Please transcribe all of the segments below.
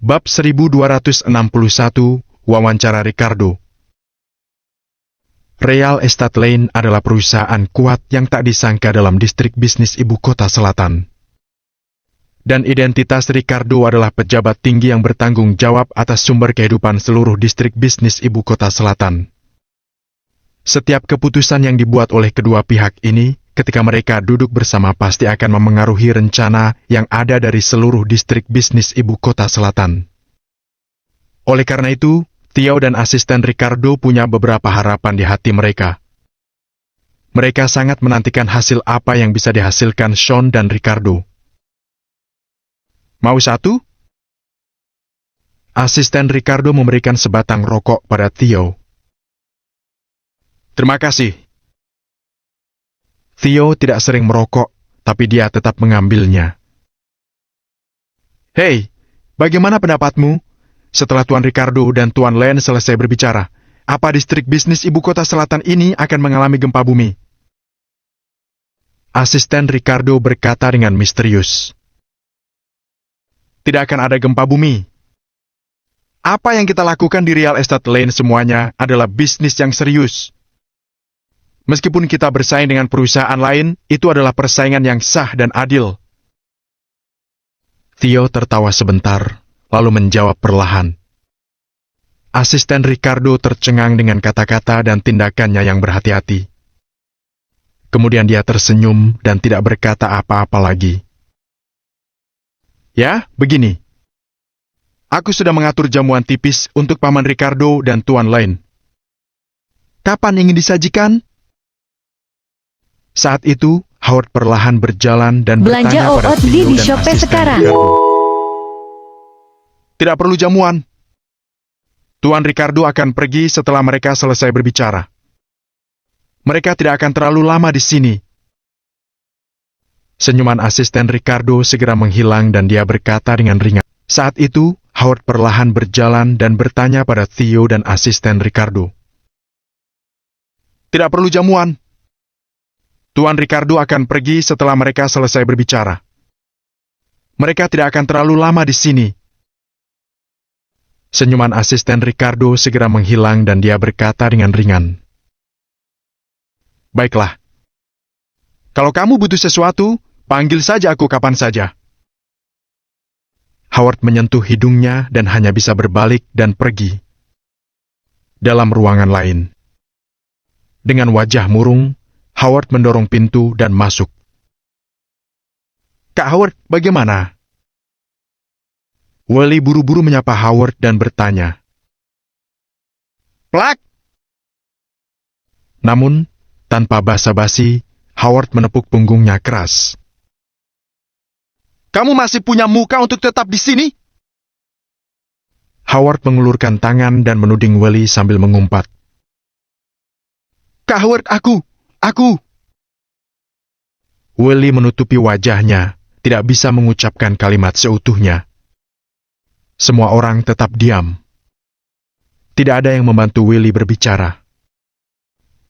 Bab 1261, Wawancara Ricardo. Real Estate Lane adalah perusahaan kuat yang tak disangka dalam distrik bisnis ibu kota selatan. Dan identitas Ricardo adalah pejabat tinggi yang bertanggung jawab atas sumber kehidupan seluruh distrik bisnis ibu kota selatan. Setiap keputusan yang dibuat oleh kedua pihak ini, ketika mereka duduk bersama pasti akan memengaruhi rencana yang ada dari seluruh distrik bisnis ibu kota selatan. Oleh karena itu, Theo dan asisten Ricardo punya beberapa harapan di hati mereka. Mereka sangat menantikan hasil apa yang bisa dihasilkan Sean dan Ricardo. Mau satu? Asisten Ricardo memberikan sebatang rokok pada Theo. Terima kasih. Theo tidak sering merokok, tapi dia tetap mengambilnya. Hei, bagaimana pendapatmu? Setelah Tuan Ricardo dan Tuan Lane selesai berbicara, apa distrik bisnis ibu kota selatan ini akan mengalami gempa bumi? Asisten Ricardo berkata dengan misterius. Tidak akan ada gempa bumi. Apa yang kita lakukan di Real Estate Lane semuanya adalah bisnis yang serius. Meskipun kita bersaing dengan perusahaan lain, itu adalah persaingan yang sah dan adil. Theo tertawa sebentar, lalu menjawab perlahan. Asisten Ricardo tercengang dengan kata-kata dan tindakannya yang berhati-hati. Kemudian dia tersenyum dan tidak berkata apa-apa lagi. Ya, begini. Aku sudah mengatur jamuan tipis untuk Paman Ricardo dan Tuan Lane. Kapan ingin disajikan? Saat itu, Howard perlahan berjalan dan bertanya pada Theo dan asisten Ricardo. Tidak perlu jamuan. Tuan Ricardo akan pergi setelah mereka selesai berbicara. Mereka tidak akan terlalu lama di sini. Senyuman asisten Ricardo segera menghilang dan dia berkata dengan ringan. Saat itu, Howard perlahan berjalan dan bertanya pada Theo dan asisten Ricardo. Tidak perlu jamuan. Tuan Ricardo akan pergi setelah mereka selesai berbicara. Mereka tidak akan terlalu lama di sini. Senyuman asisten Ricardo segera menghilang dan dia berkata dengan ringan. Baiklah. Kalau kamu butuh sesuatu, panggil saja aku kapan saja. Howard menyentuh hidungnya dan hanya bisa berbalik dan pergi. Dalam ruangan lain. Dengan wajah murung, Howard mendorong pintu dan masuk. Kak Howard, bagaimana? Wally buru-buru menyapa Howard dan bertanya. Plak! Namun, tanpa basa-basi, Howard menepuk punggungnya keras. Kamu masih punya muka untuk tetap di sini? Howard mengulurkan tangan dan menuding Wally sambil mengumpat. Kak Howard, aku. Wally menutupi wajahnya, tidak bisa mengucapkan kalimat seutuhnya. Semua orang tetap diam. Tidak ada yang membantu Willy berbicara.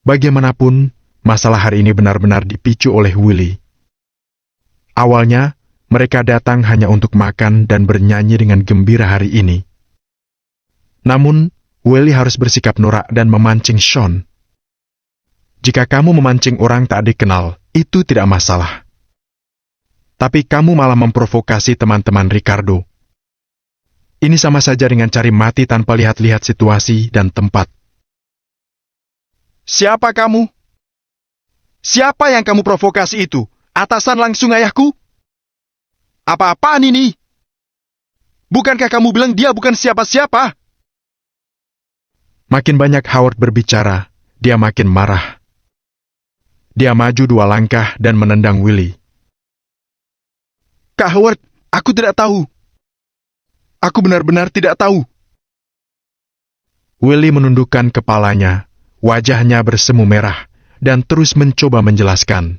Bagaimanapun, masalah hari ini benar-benar dipicu oleh Willy. Awalnya, mereka datang hanya untuk makan dan bernyanyi dengan gembira hari ini. Namun, Willy harus bersikap norak dan memancing Sean. Jika kamu memancing orang tak dikenal, itu tidak masalah. Tapi kamu malah memprovokasi teman-teman Ricardo. Ini sama saja dengan cari mati tanpa lihat-lihat situasi dan tempat. Siapa kamu? Siapa yang kamu provokasi itu? Atasan langsung ayahku? Apa-apaan ini? Bukankah kamu bilang dia bukan siapa-siapa? Makin banyak Howard berbicara, dia makin marah. Dia maju 2 langkah dan menendang Willy. Kak Howard, aku tidak tahu. Aku benar-benar tidak tahu. Willy menundukkan kepalanya, wajahnya bersemu merah, dan terus mencoba menjelaskan.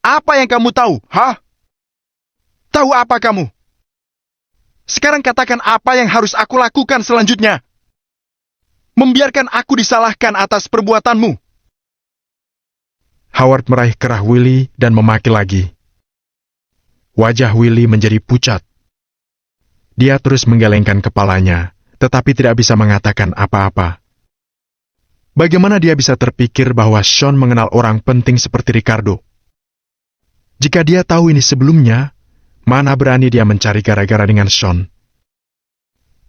Apa yang kamu tahu, ha? Tahu apa kamu? Sekarang katakan apa yang harus aku lakukan selanjutnya. Membiarkan aku disalahkan atas perbuatanmu. Howard meraih kerah Willy dan memaki lagi. Wajah Willy menjadi pucat. Dia terus menggelengkan kepalanya, tetapi tidak bisa mengatakan apa-apa. Bagaimana dia bisa terpikir bahwa Sean mengenal orang penting seperti Ricardo? Jika dia tahu ini sebelumnya, mana berani dia mencari gara-gara dengan Sean?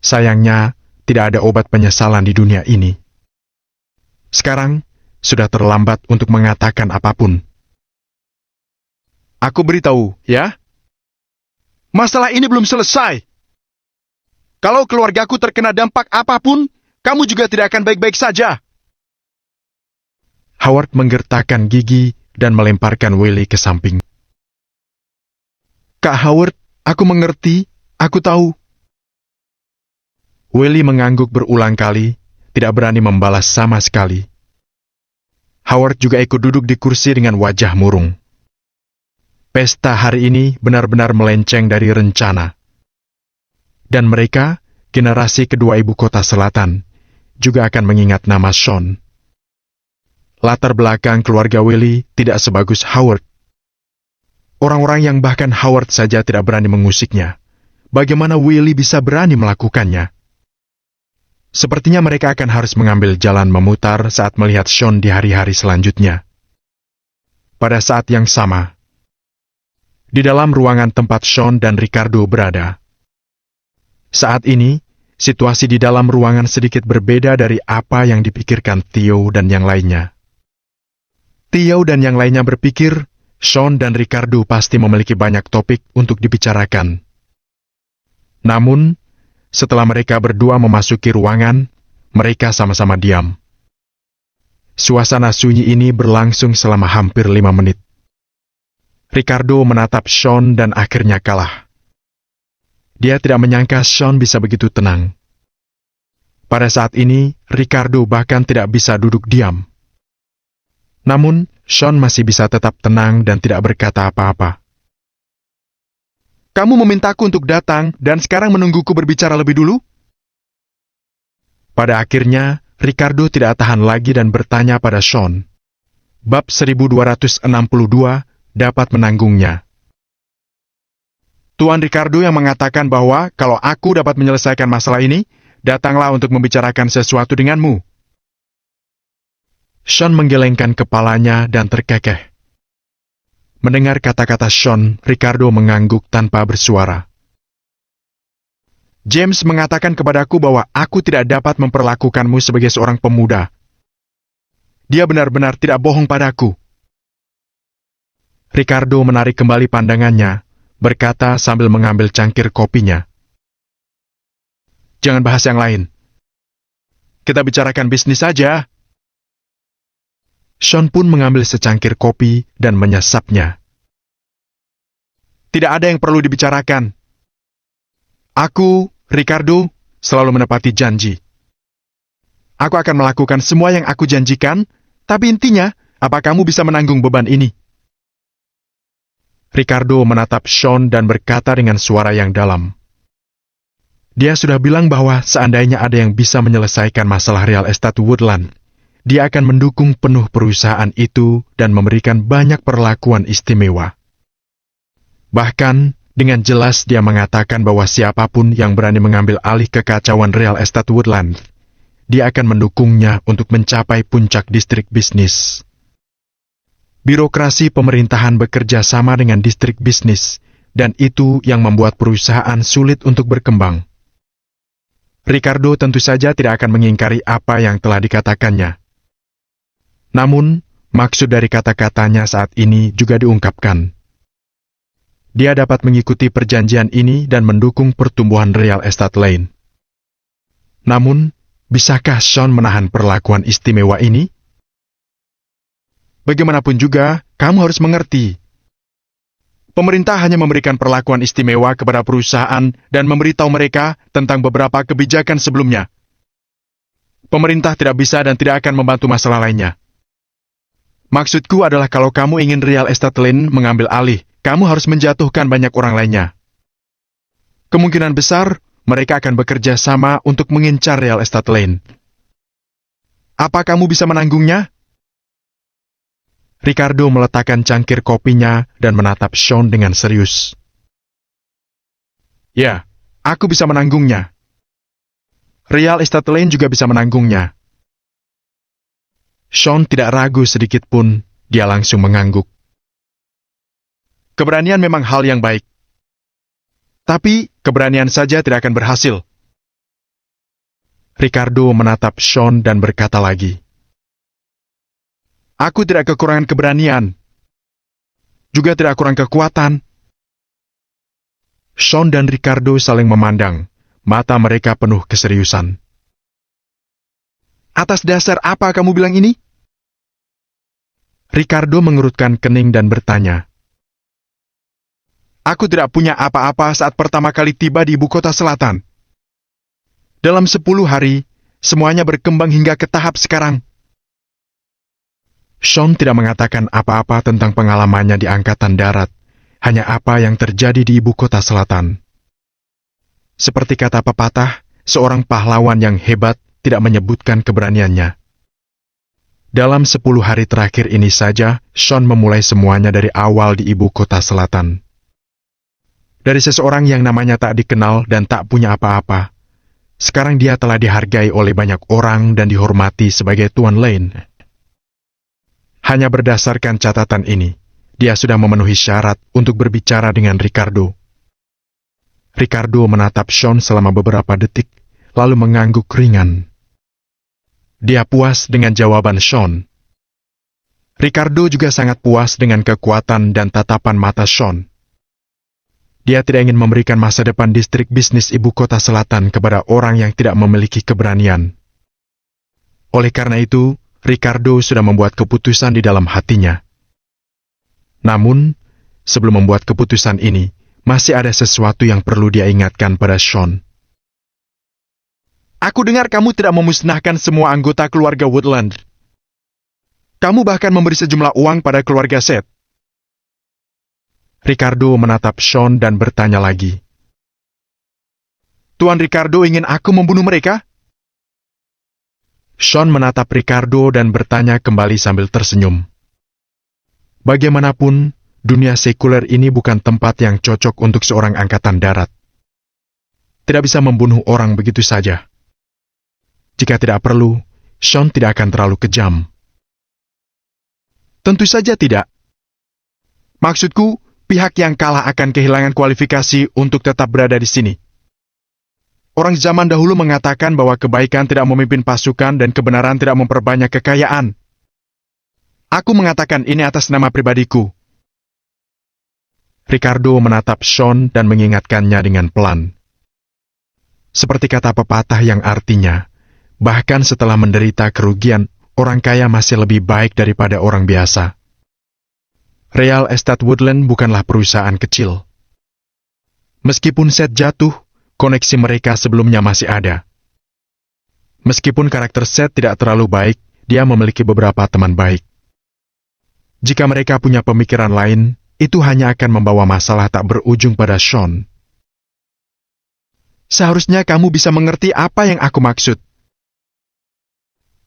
Sayangnya, tidak ada obat penyesalan di dunia ini. Sekarang, sudah terlambat untuk mengatakan apapun. Aku beritahu, ya. Masalah ini belum selesai. Kalau keluargaku terkena dampak apapun, kamu juga tidak akan baik-baik saja. Howard menggertakkan gigi dan melemparkan Willie ke samping. Kak Howard, aku mengerti, aku tahu. Willie mengangguk berulang kali, tidak berani membalas sama sekali. Howard juga ikut duduk di kursi dengan wajah murung. Pesta hari ini benar-benar melenceng dari rencana. Dan mereka, generasi kedua ibu kota selatan, juga akan mengingat nama Sean. Latar belakang keluarga Willie tidak sebagus Howard. Orang-orang yang bahkan Howard saja tidak berani mengusiknya. Bagaimana Willie bisa berani melakukannya? Sepertinya mereka akan harus mengambil jalan memutar saat melihat Sean di hari-hari selanjutnya. Pada saat yang sama, di dalam ruangan tempat Sean dan Ricardo berada. Saat ini, situasi di dalam ruangan sedikit berbeda dari apa yang dipikirkan Theo dan yang lainnya. Theo dan yang lainnya berpikir, Sean dan Ricardo pasti memiliki banyak topik untuk dibicarakan. Namun, setelah mereka berdua memasuki ruangan, mereka sama-sama diam. Suasana sunyi ini berlangsung selama hampir 5 menit. Ricardo menatap Sean dan akhirnya kalah. Dia tidak menyangka Sean bisa begitu tenang. Pada saat ini, Ricardo bahkan tidak bisa duduk diam. Namun, Sean masih bisa tetap tenang dan tidak berkata apa-apa. Kamu memintaku untuk datang dan sekarang menungguku berbicara lebih dulu? Pada akhirnya, Ricardo tidak tahan lagi dan bertanya pada Sean. Bab 1262 dapat menanggungnya. Tuan Ricardo yang mengatakan bahwa kalau aku dapat menyelesaikan masalah ini, datanglah untuk membicarakan sesuatu denganmu. Sean menggelengkan kepalanya dan terkekeh. Mendengar kata-kata Sean, Ricardo mengangguk tanpa bersuara. James mengatakan kepadaku bahwa aku tidak dapat memperlakukanmu sebagai seorang pemuda. Dia benar-benar tidak bohong padaku. Ricardo menarik kembali pandangannya, berkata sambil mengambil cangkir kopinya. Jangan bahas yang lain. Kita bicarakan bisnis saja. Sean pun mengambil secangkir kopi dan menyesapnya. Tidak ada yang perlu dibicarakan. Aku, Ricardo, selalu menepati janji. Aku akan melakukan semua yang aku janjikan, tapi intinya, apa kamu bisa menanggung beban ini? Ricardo menatap Sean dan berkata dengan suara yang dalam. Dia sudah bilang bahwa seandainya ada yang bisa menyelesaikan masalah real estate Woodland, dia akan mendukung penuh perusahaan itu dan memberikan banyak perlakuan istimewa. Bahkan, dengan jelas dia mengatakan bahwa siapapun yang berani mengambil alih kekacauan real estate Woodland, dia akan mendukungnya untuk mencapai puncak distrik bisnis. Birokrasi pemerintahan bekerja sama dengan distrik bisnis, dan itu yang membuat perusahaan sulit untuk berkembang. Ricardo tentu saja tidak akan mengingkari apa yang telah dikatakannya. Namun, maksud dari kata-katanya saat ini juga diungkapkan. Dia dapat mengikuti perjanjian ini dan mendukung pertumbuhan real estate lain. Namun, bisakah Sean menahan perlakuan istimewa ini? Bagaimanapun juga, kamu harus mengerti. Pemerintah hanya memberikan perlakuan istimewa kepada perusahaan dan memberitahu mereka tentang beberapa kebijakan sebelumnya. Pemerintah tidak bisa dan tidak akan membantu masalah lainnya. Maksudku adalah kalau kamu ingin real estate lain mengambil alih, kamu harus menjatuhkan banyak orang lainnya. Kemungkinan besar, mereka akan bekerja sama untuk mengincar real estate lain. Apa kamu bisa menanggungnya? Ricardo meletakkan cangkir kopinya dan menatap Sean dengan serius. Ya, Aku bisa menanggungnya. Real estate lain juga bisa menanggungnya. Sean tidak ragu sedikit pun, dia langsung mengangguk. Keberanian memang hal yang baik. Tapi, keberanian saja tidak akan berhasil. Ricardo menatap Sean dan berkata lagi. Aku tidak kekurangan keberanian. Juga tidak kurang kekuatan. Sean dan Ricardo saling memandang, mata mereka penuh keseriusan. Atas dasar apa kamu bilang ini? Ricardo mengerutkan kening dan bertanya. Aku tidak punya apa-apa saat pertama kali tiba di ibu kota selatan. Dalam 10 hari, semuanya berkembang hingga ke tahap sekarang. Sean tidak mengatakan apa-apa tentang pengalamannya di Angkatan Darat, hanya apa yang terjadi di ibu kota selatan. Seperti kata pepatah, seorang pahlawan yang hebat tidak menyebutkan keberaniannya. Dalam 10 hari terakhir ini saja, Sean memulai semuanya dari awal di ibu kota selatan. Dari seseorang yang namanya tak dikenal dan tak punya apa-apa, sekarang dia telah dihargai oleh banyak orang dan dihormati sebagai Tuan Lane. Hanya berdasarkan catatan ini, dia sudah memenuhi syarat untuk berbicara dengan Ricardo. Ricardo menatap Sean selama beberapa detik, lalu mengangguk ringan. Dia puas dengan jawaban Sean. Ricardo juga sangat puas dengan kekuatan dan tatapan mata Sean. Dia tidak ingin memberikan masa depan distrik bisnis ibu kota selatan kepada orang yang tidak memiliki keberanian. Oleh karena itu, Ricardo sudah membuat keputusan di dalam hatinya. Namun, sebelum membuat keputusan ini, masih ada sesuatu yang perlu dia ingatkan pada Sean. Aku dengar kamu tidak memusnahkan semua anggota keluarga Woodland. Kamu bahkan memberi sejumlah uang pada keluarga Seth. Ricardo menatap Sean dan bertanya lagi. Tuan Ricardo ingin aku membunuh mereka? Sean menatap Ricardo dan bertanya kembali sambil tersenyum. Bagaimanapun, dunia sekuler ini bukan tempat yang cocok untuk seorang angkatan darat. Tidak bisa membunuh orang begitu saja. Jika tidak perlu, Sean tidak akan terlalu kejam. Tentu saja tidak. Maksudku, pihak yang kalah akan kehilangan kualifikasi untuk tetap berada di sini. Orang zaman dahulu mengatakan bahwa kebaikan tidak memimpin pasukan dan kebenaran tidak memperbanyak kekayaan. Aku mengatakan ini atas nama pribadiku. Ricardo menatap Sean dan mengingatkannya dengan pelan. Seperti kata pepatah yang artinya, bahkan setelah menderita kerugian, orang kaya masih lebih baik daripada orang biasa. Real Estate Woodland bukanlah perusahaan kecil. Meskipun Seth jatuh, koneksi mereka sebelumnya masih ada. Meskipun karakter Seth tidak terlalu baik, dia memiliki beberapa teman baik. Jika mereka punya pemikiran lain, itu hanya akan membawa masalah tak berujung pada Sean. Seharusnya kamu bisa mengerti apa yang aku maksud.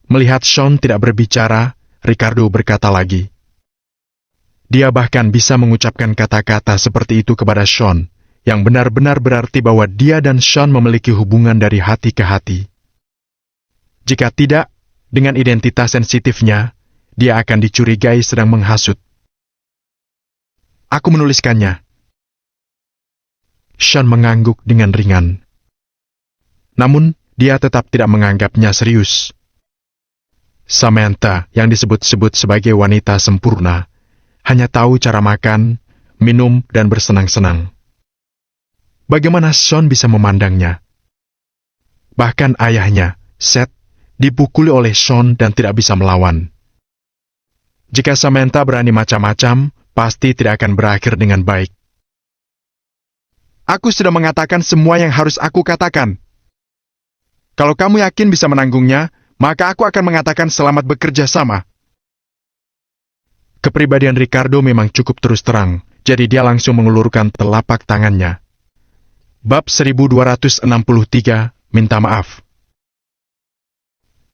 Melihat Sean tidak berbicara, Ricardo berkata lagi. Dia bahkan bisa mengucapkan kata-kata seperti itu kepada Sean, yang benar-benar berarti bahwa dia dan Sean memiliki hubungan dari hati ke hati. Jika tidak, dengan identitas sensitifnya, dia akan dicurigai sedang menghasut. Aku menuliskannya. Sean mengangguk dengan ringan. Namun, dia tetap tidak menganggapnya serius. Samantha, yang disebut-sebut sebagai wanita sempurna, hanya tahu cara makan, minum, dan bersenang-senang. Bagaimana Sean bisa memandangnya? Bahkan ayahnya, Seth, dipukuli oleh Sean dan tidak bisa melawan. Jika Samantha berani macam-macam, pasti tidak akan berakhir dengan baik. Aku sudah mengatakan semua yang harus aku katakan. Kalau kamu yakin bisa menanggungnya, maka aku akan mengatakan selamat bekerja sama. Kepribadian Ricardo memang cukup terus terang, jadi dia langsung mengulurkan telapak tangannya. Bab 1263, minta maaf.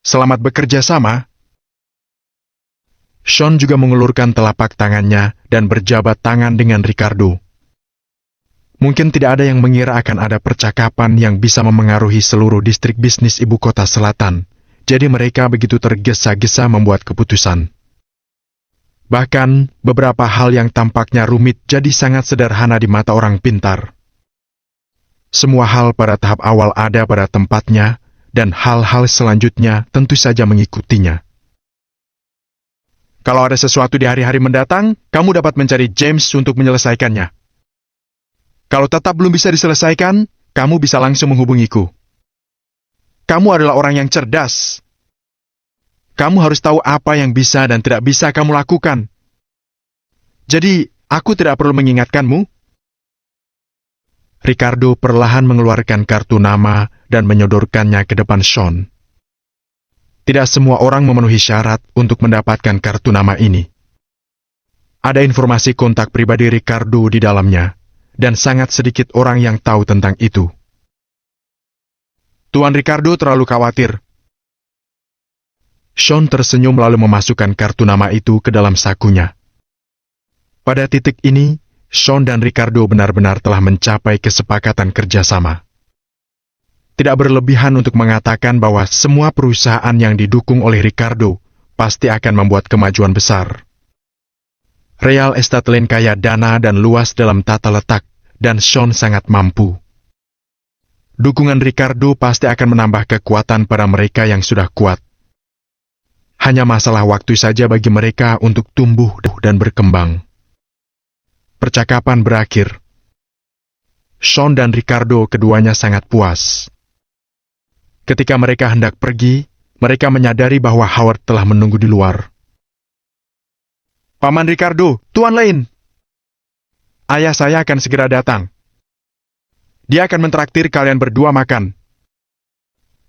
Selamat bekerja sama. Sean juga mengulurkan telapak tangannya dan berjabat tangan dengan Ricardo. Mungkin tidak ada yang mengira akan ada percakapan yang bisa memengaruhi seluruh distrik bisnis ibu kota selatan, jadi mereka begitu tergesa-gesa membuat keputusan. Bahkan, beberapa hal yang tampaknya rumit jadi sangat sederhana di mata orang pintar. Semua hal pada tahap awal ada pada tempatnya, dan hal-hal selanjutnya tentu saja mengikutinya. Kalau ada sesuatu di hari-hari mendatang, kamu dapat mencari James untuk menyelesaikannya. Kalau tetap belum bisa diselesaikan, kamu bisa langsung menghubungiku. Kamu adalah orang yang cerdas. Kamu harus tahu apa yang bisa dan tidak bisa kamu lakukan. Jadi, aku tidak perlu mengingatkanmu. Ricardo perlahan mengeluarkan kartu nama dan menyodorkannya ke depan Sean. Tidak semua orang memenuhi syarat untuk mendapatkan kartu nama ini. Ada informasi kontak pribadi Ricardo di dalamnya, dan sangat sedikit orang yang tahu tentang itu. Tuan Ricardo terlalu khawatir. Sean tersenyum lalu memasukkan kartu nama itu ke dalam sakunya. Pada titik ini, Sean dan Ricardo benar-benar telah mencapai kesepakatan kerjasama. Tidak berlebihan untuk mengatakan bahwa semua perusahaan yang didukung oleh Ricardo pasti akan membuat kemajuan besar. Real Estate Lane kaya dana dan luas dalam tata letak, dan Sean sangat mampu. Dukungan Ricardo pasti akan menambah kekuatan pada mereka yang sudah kuat. Hanya masalah waktu saja bagi mereka untuk tumbuh dan berkembang. Percakapan berakhir. Sean dan Ricardo keduanya sangat puas. Ketika mereka hendak pergi, mereka menyadari bahwa Howard telah menunggu di luar. Paman Ricardo, Tuan Lane. Ayah saya akan segera datang. Dia akan mentraktir kalian berdua makan.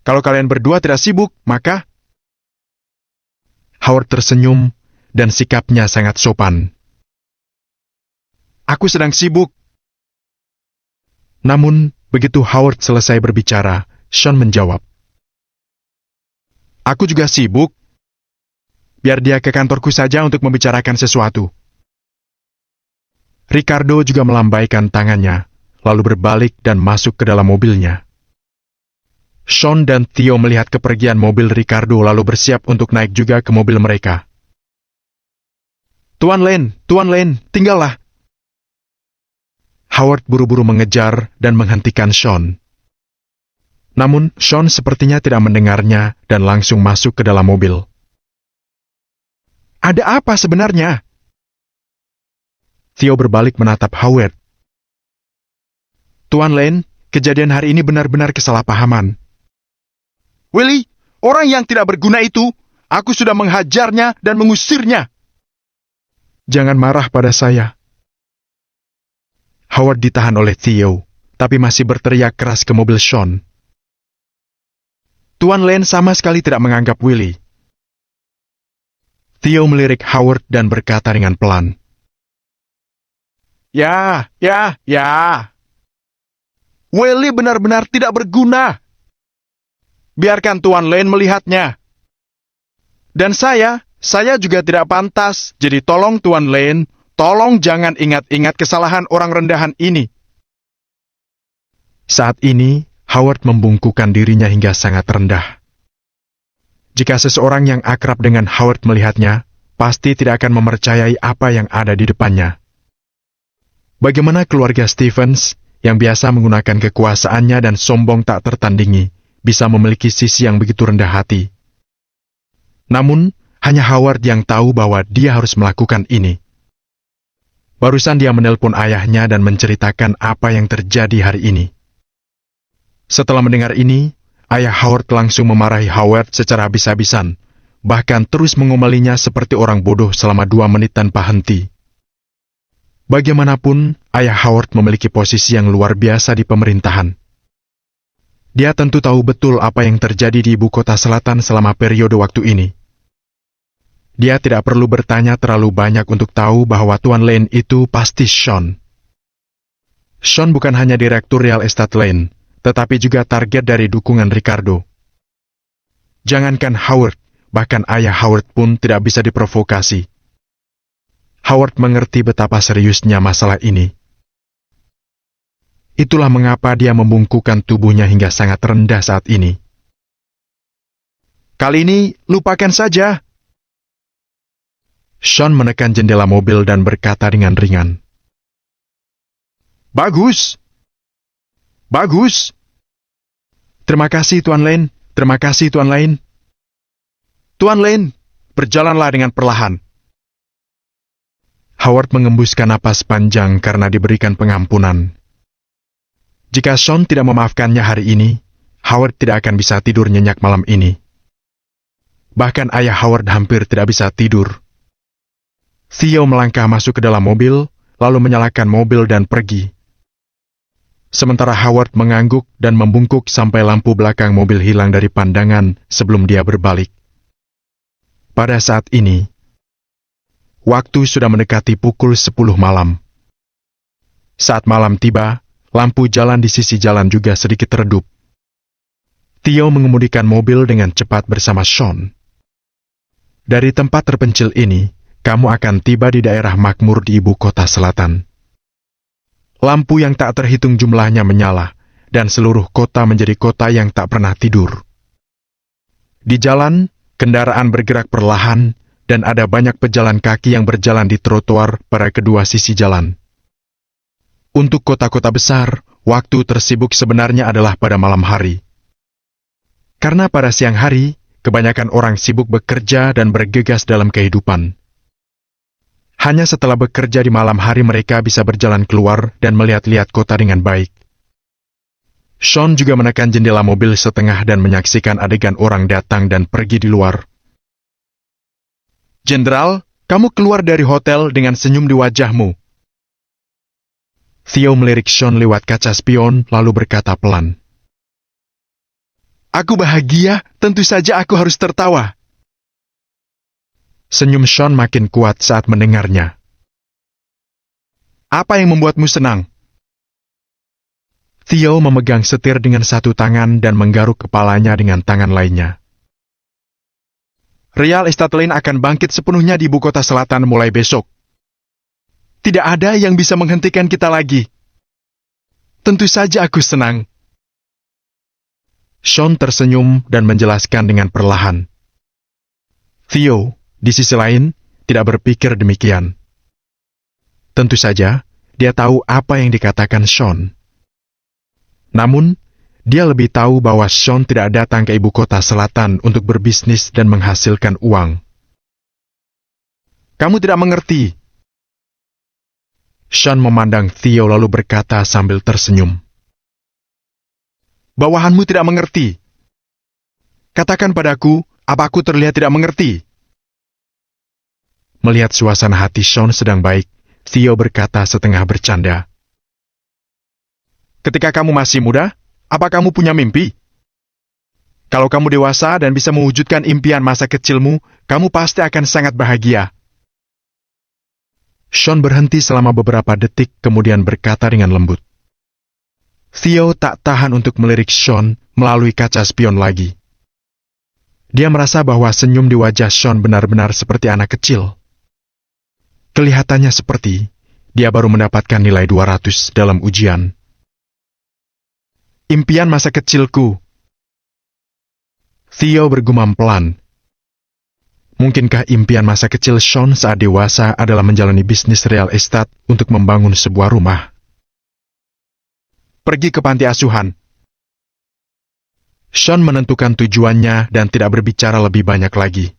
Kalau kalian berdua tidak sibuk, maka... Howard tersenyum, dan sikapnya sangat sopan. Aku sedang sibuk. Namun, begitu Howard selesai berbicara, Sean menjawab. Aku juga sibuk. Biar dia ke kantorku saja untuk membicarakan sesuatu. Ricardo juga melambaikan tangannya, lalu berbalik dan masuk ke dalam mobilnya. Sean dan Theo melihat kepergian mobil Ricardo lalu bersiap untuk naik juga ke mobil mereka. Tuan Lane, tinggallah. Howard buru-buru mengejar dan menghentikan Sean. Namun, Sean sepertinya tidak mendengarnya dan langsung masuk ke dalam mobil. Ada apa sebenarnya? Theo berbalik menatap Howard. Tuan Lane, kejadian hari ini benar-benar kesalahpahaman. Willie, orang yang tidak berguna itu, aku sudah menghajarnya dan mengusirnya. Jangan marah pada saya. Howard ditahan oleh Theo, tapi masih berteriak keras ke mobil Sean. Tuan Lane sama sekali tidak menganggap Willie. Theo melirik Howard dan berkata dengan pelan. Ya. Willie benar-benar tidak berguna. Biarkan Tuan Lane melihatnya. Dan saya juga tidak pantas, jadi tolong Tuan Lane, tolong jangan ingat-ingat kesalahan orang rendahan ini. Saat ini, Howard membungkukkan dirinya hingga sangat rendah. Jika seseorang yang akrab dengan Howard melihatnya, pasti tidak akan mempercayai apa yang ada di depannya. Bagaimana keluarga Stevens, yang biasa menggunakan kekuasaannya dan sombong tak tertandingi, bisa memiliki sisi yang begitu rendah hati? Namun, hanya Howard yang tahu bahwa dia harus melakukan ini. Barusan dia menelpon ayahnya dan menceritakan apa yang terjadi hari ini. Setelah mendengar ini, ayah Howard langsung memarahi Howard secara habis-habisan, bahkan terus mengomelinya seperti orang bodoh selama 2 menit tanpa henti. Bagaimanapun, ayah Howard memiliki posisi yang luar biasa di pemerintahan. Dia tentu tahu betul apa yang terjadi di ibu kota selatan selama periode waktu ini. Dia tidak perlu bertanya terlalu banyak untuk tahu bahwa Tuan Lane itu pasti Sean. Sean bukan hanya direktur Real Estate Lane, tetapi juga target dari dukungan Ricardo. Jangankan Howard, bahkan ayah Howard pun tidak bisa diprovokasi. Howard mengerti betapa seriusnya masalah ini. Itulah mengapa dia membungkukkan tubuhnya hingga sangat rendah saat ini. Kali ini, lupakan saja. Sean menekan jendela mobil dan berkata dengan ringan. Bagus. Bagus. Terima kasih, Tuan Lane. Terima kasih, Tuan Lane. Tuan Lane, berjalanlah dengan perlahan. Howard mengembuskan napas panjang karena diberikan pengampunan. Jika Sean tidak memaafkannya hari ini, Howard tidak akan bisa tidur nyenyak malam ini. Bahkan ayah Howard hampir tidak bisa tidur. Theo melangkah masuk ke dalam mobil, lalu menyalakan mobil dan pergi. Sementara Howard mengangguk dan membungkuk sampai lampu belakang mobil hilang dari pandangan sebelum dia berbalik. Pada saat ini, waktu sudah mendekati pukul 10 malam. Saat malam tiba, lampu jalan di sisi jalan juga sedikit redup. Theo mengemudikan mobil dengan cepat bersama Sean. Dari tempat terpencil ini, kamu akan tiba di daerah makmur di ibu kota selatan. Lampu yang tak terhitung jumlahnya menyala, dan seluruh kota menjadi kota yang tak pernah tidur. Di jalan, kendaraan bergerak perlahan, dan ada banyak pejalan kaki yang berjalan di trotoar pada kedua sisi jalan. Untuk kota-kota besar, waktu tersibuk sebenarnya adalah pada malam hari. Karena pada siang hari, kebanyakan orang sibuk bekerja dan bergegas dalam kehidupan. Hanya setelah bekerja di malam hari mereka bisa berjalan keluar dan melihat-lihat kota dengan baik. Sean juga menekan jendela mobil setengah dan menyaksikan adegan orang datang dan pergi di luar. Jenderal, kamu keluar dari hotel dengan senyum di wajahmu. Theo melirik Sean lewat kaca spion lalu berkata pelan. Aku bahagia, tentu saja aku harus tertawa. Senyum Sean makin kuat saat mendengarnya. Apa yang membuatmu senang? Theo memegang setir dengan satu tangan dan menggaruk kepalanya dengan tangan lainnya. Real Estate Lane akan bangkit sepenuhnya di ibu kota selatan mulai besok. Tidak ada yang bisa menghentikan kita lagi. Tentu saja aku senang. Sean tersenyum dan menjelaskan dengan perlahan. Theo, di sisi lain, tidak berpikir demikian. Tentu saja, dia tahu apa yang dikatakan Sean. Namun, dia lebih tahu bahwa Sean tidak datang ke ibu kota selatan untuk berbisnis dan menghasilkan uang. Kamu tidak mengerti. Sean memandang Theo lalu berkata sambil tersenyum. Bawahanmu tidak mengerti. Katakan padaku, apa aku terlihat tidak mengerti? Melihat suasana hati Sean sedang baik, Theo berkata setengah bercanda. Ketika kamu masih muda, apa kamu punya mimpi? Kalau kamu dewasa dan bisa mewujudkan impian masa kecilmu, kamu pasti akan sangat bahagia. Sean berhenti selama beberapa detik kemudian berkata dengan lembut. Theo tak tahan untuk melirik Sean melalui kaca spion lagi. Dia merasa bahwa senyum di wajah Sean benar-benar seperti anak kecil. Kelihatannya seperti dia baru mendapatkan nilai 200 dalam ujian. Impian masa kecilku. Theo bergumam pelan. Mungkinkah impian masa kecil Sean saat dewasa adalah menjalani bisnis real estate untuk membangun sebuah rumah? Pergi ke panti asuhan. Sean menentukan tujuannya dan tidak berbicara lebih banyak lagi.